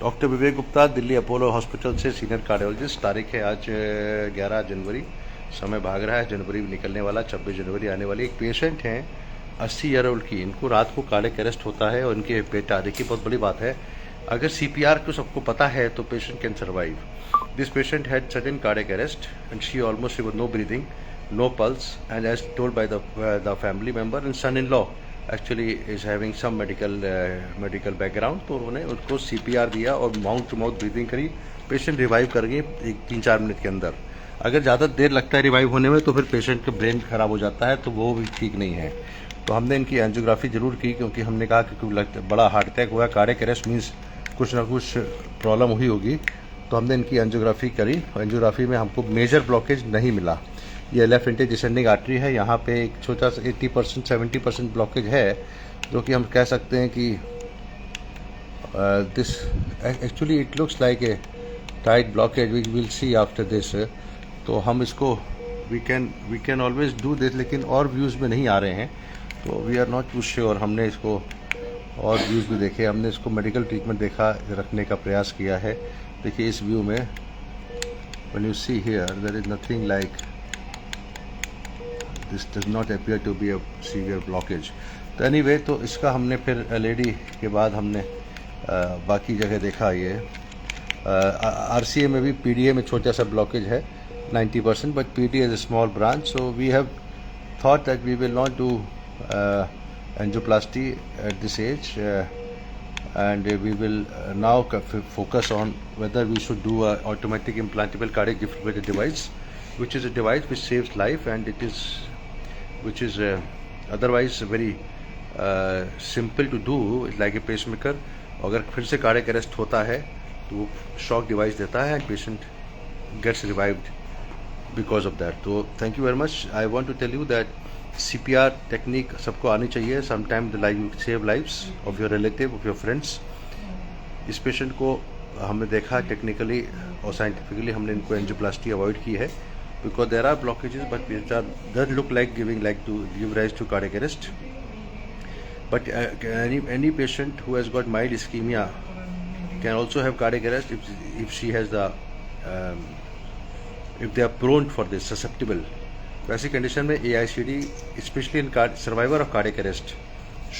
Doctor विवेक Gupta, Delhi Apollo hospital से senior cardiologist. तारीख है आज 11 जनवरी। समय भाग रहा है, जनवरी भी निकलने वाला, 26 जनवरी आने वाली। एक पेशेंट हैं 80 ईयर ओल्ड की, इनको रात को कार्डियक अरेस्ट होता है और इनके बेटा, देखिए बहुत बड़ी बात है, अगर CPR को सबको पता है तो patient can survive. This patient had sudden cardiac arrest and she almost no breathing, no pulse, and as told by the family member and son in law actually is having some medical background. तो उन्होंने उसको CPR दिया और mouth to mouth breathing करी। Patient revive कर गए 3-4 minute के अंदर। अगर ज़्यादा देर लगता है रिवाइव होने में तो फिर पेशेंट का ब्रेन खराब हो जाता है, तो वो भी ठीक नहीं है। तो हमने इनकी एंजियोग्राफी जरूर की, क्योंकि हमने कहा कि बड़ा हार्ट अटैक हुआ, कार्डियक अरेस्ट मीन्स कुछ ना कुछ प्रॉब्लम हुई होगी। तो हमने इनकी एंजियोग्राफी करी और एंजियोग्राफी में हमको मेजर ब्लॉकेज नहीं मिला। ये लेफ्ट एंट्री डिसेंडिंग आर्टरी है, यहाँ पे एक छोटा सा 80% 70% ब्लॉकेज है, जो कि हम कह सकते हैं कि this actually it looks like a tight blockage, we will see after this. तो हम इसको we can always do this, लेकिन और व्यूज़ में नहीं आ रहे हैं, तो we are not too sure. हमने इसको और व्यूज़ भी देखे, हमने इसको मेडिकल ट्रीटमेंट देखा रखने का प्रयास किया है। देखिए इस व्यू में when you see here there is nothing like, this does not appear to be a severe blockage. तो एनीवे, तो इसका हमने फिर LAD के बाद हमने बाकी जगह देखा। ये RCA में भी PDA में छोटा सा ब्लॉकेज है 90%, but PDA is a small branch, so we have thought that we will not do angioplasty at this age, and we will now focus on whether we should do a automatic implantable cardiac defibrillator device, which is a device which saves life, and which is otherwise very simple to do. It's like a pacemaker. अगर फिर से cardiac arrest होता है तो वो shock device देता है and patient gets revived because of that. तो thank you very much. I want to tell you that CPR technique सबको आनी चाहिए। Sometime the life you save lives of your relative, of your friends. इस patient को हमने देखा technically और scientifically, हमने इनको एंजियोप्लास्टी अवॉइड की है because there are blockages but doesn't look like to give rise to cardiac arrest. But any patient who has got mild ischemia can also have cardiac arrest if she has the if they are prone for this, susceptible. वैसी condition में AICD, especially in survivor of cardiac arrest,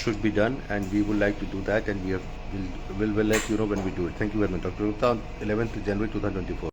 should be done, and we would like to do that, and we will let you know when we do it. Thank you very much, Dr. Gupta, on 11th January 2024.